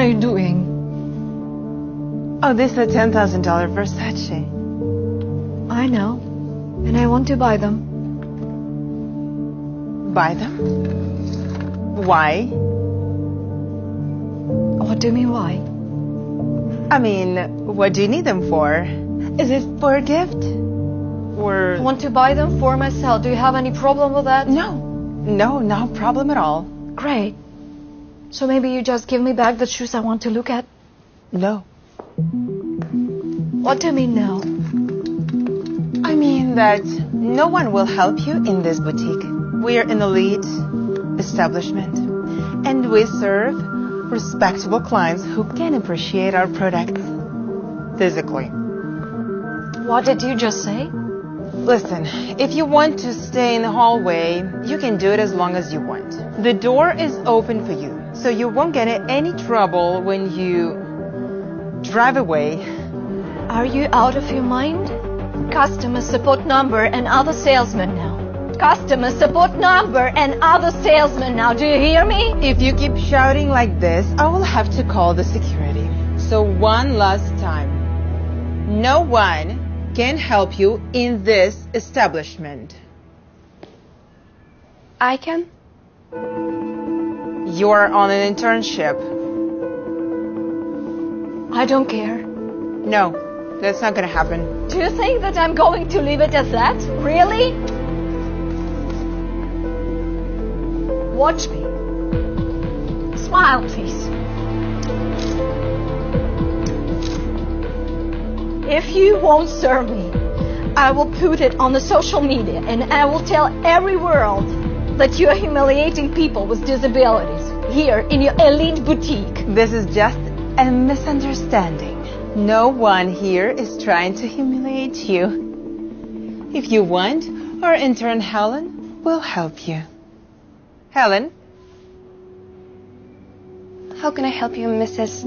you doing? Oh, this is a $10,000 Versace. I know. And I want to buy them. Buy them? Why? What do you mean, why? I mean, what do you need them for? Is it for a gift? Or... I want to buy them for myself. Do you have any problem with that? No, no problem at all. Great. So maybe you just give me back the shoes I want to look at? No. What do you mean, no? I mean that no one will help you in this boutique. We're an elite establishment, and we serve respectable clients who can appreciate our products physically. What did you just say? Listen, if you want to stay in the hallway, you can do it as long as you want. The door is open for you, so you won't get in any trouble when you drive away. Are you out of your mind? Customer support number and other salesmen now. Customer support number and other salesmen now. Do you hear me? If you keep shouting like this, I will have to call the security. So one last time. No one can help you in this establishment. I can? You are on an internship. I don't care. No, that's not gonna happen. Do you think that I'm going to leave it as that? Really? Watch me. Smile, please. If you won't serve me, I will put it on the social media and I will tell every world that you are humiliating people with disabilities here in your elite boutique. This is just a misunderstanding. No one here is trying to humiliate you. If you want, our intern Helen will help you. Helen? How can I help you, Mrs.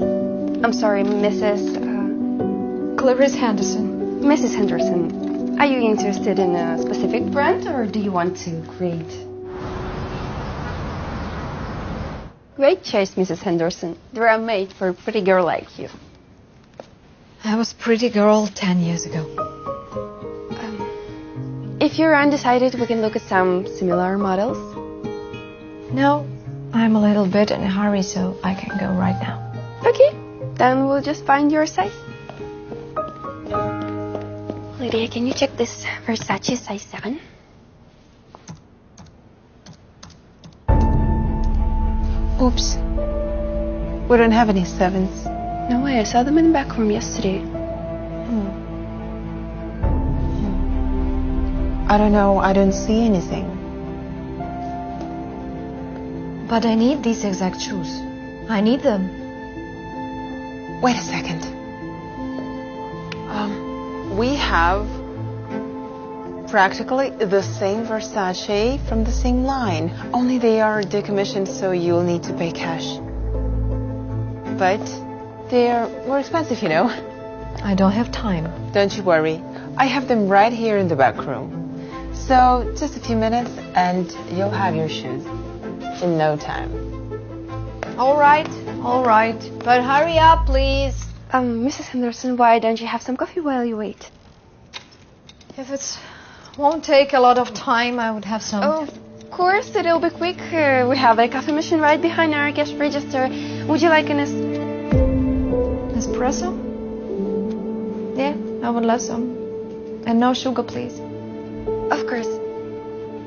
Clarice Henderson. Mrs. Henderson, are you interested in a specific brand or do you want to create? Great choice, Mrs. Henderson. They are made for a pretty girl like you. I was a pretty girl 10 years ago. If you're undecided, we can look at some similar models. No, I'm a little bit in a hurry, so I can go right now. Okay, then we'll just find your size. Lydia, can you check this Versace size 7? Oops. We don't have any 7s. No way, I saw them in the back room yesterday. I don't know, I don't see anything. But I need these exact shoes. I need them. Wait a second. We have practically the same Versace from the same line. Only they are decommissioned, so you'll need to pay cash. But they're more expensive, you know. I don't have time. Don't you worry. I have them right here in the back room. So just a few minutes and you'll have your shoes in no time. All right. But hurry up, please. Mrs. Henderson, why don't you have some coffee while you wait? If it won't take a lot of time, I would have some. Oh, of course, it'll be quick. We have a coffee machine right behind our cash register. Would you like an espresso? Yeah, I would love some. And no sugar, please. Of course.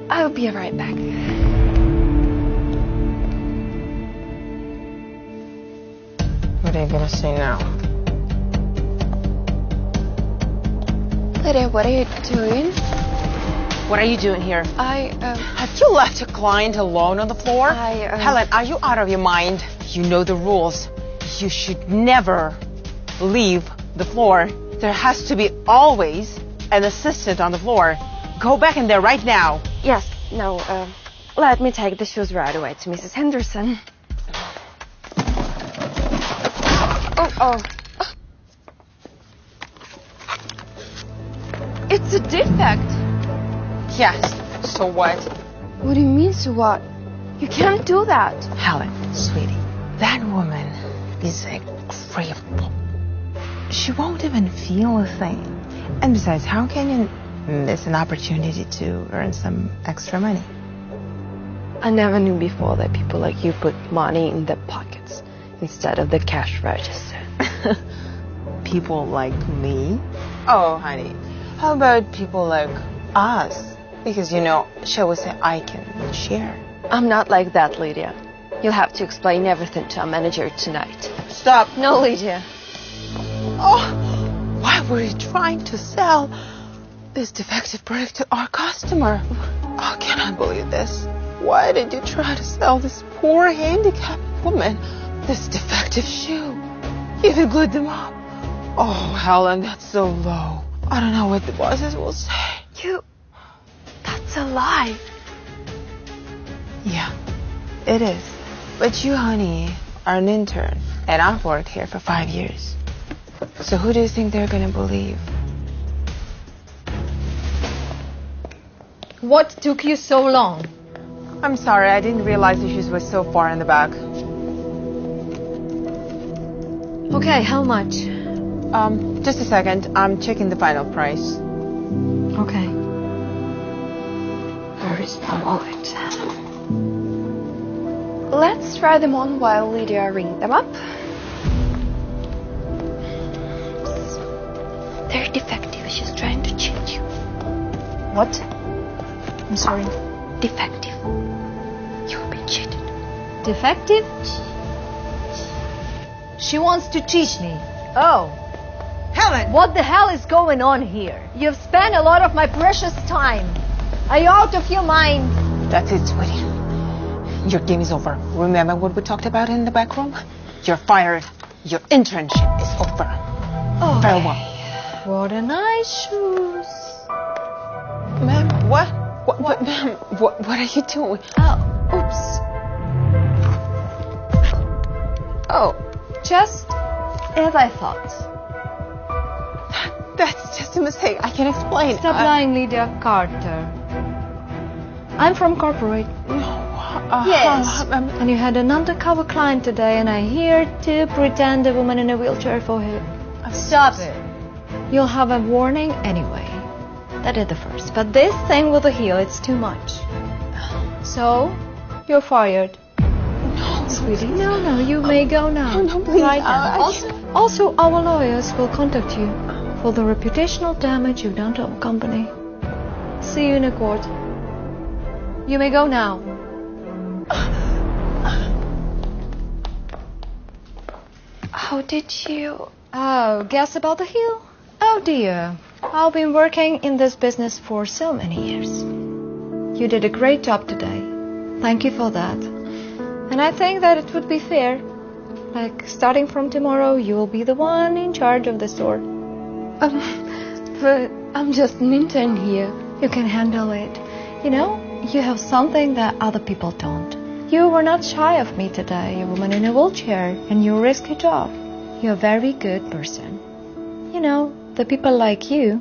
I'll be right back. What are you gonna say now? Lydia, what are you doing? What are you doing here? Have you left a client alone on the floor? Helen, are you out of your mind? You know the rules. You should never leave the floor. There has to be always an assistant on the floor. Go back in there right now. Yes, no, let me take the shoes right away to Mrs. Henderson. Oh. It's a defect. Yes, so what? What do you mean, so what? You can't do that. Helen, sweetie, that woman is a cripple. She won't even feel a thing. And besides, how can you miss an opportunity to earn some extra money? I never knew before that people like you put money in their pockets instead of the cash register. People like me? Oh, honey, how about people like us? Because, you know, shall we say I can share. I'm not like that, Lydia. You'll have to explain everything to our manager tonight. Stop. No, Lydia. Oh, why were you trying to sell this defective product to our customer? I cannot believe this. Why did you try to sell this poor handicapped woman this defective shoe? You even glued them up. Oh, Helen, that's so low. I don't know what the bosses will say. That's a lie. Yeah, it is. But you, honey, are an intern, and I've worked here for 5 years. So who do you think they're gonna believe? What took you so long? I'm sorry, I didn't realize the shoes were so far in the back. Okay, how much? Just a second. I'm checking the final price. Okay. Where is my wallet? Let's try them on while Lydia rings them up. They're defective. She's trying to cheat you. What? I'm sorry. Defective. You've been cheated. Defective? She wants to teach me. Oh. Helen! What the hell is going on here? You've spent a lot of my precious time. Are you out of your mind? That's it, sweetie. Your game is over. Remember what we talked about in the back room? You're fired. Your internship is over. Oh. Farewell. What a nice shoes. Ma'am, what? Ma'am, what are you doing? Oh, oops. Oh, just as I thought. That's just a mistake. I can explain. Stop lying, Lydia Carter. I'm from corporate. Yes. And you had an undercover client today, and I'm here to pretend a woman in a wheelchair for him. Stop it. You'll have a warning anyway. That is the first. But this thing with the heel, it's too much. So, you're fired. No, sweetie, no, you may go now. No, please. Right now. Also, our lawyers will contact you for the reputational damage you've done to our company. See you in a court. You may go now. How did you... Oh, guess about the heel? Oh dear. I've been working in this business for so many years. You did a great job today. Thank you for that. And I think that it would be fair. Like, starting from tomorrow, you will be the one in charge of the store. But I'm just an intern here. You can handle it. You know, you have something that other people don't. You were not shy of me today, a woman in a wheelchair, and you risk your job. You're a very good person. You know, the people like you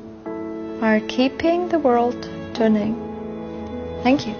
are keeping the world turning. Thank you.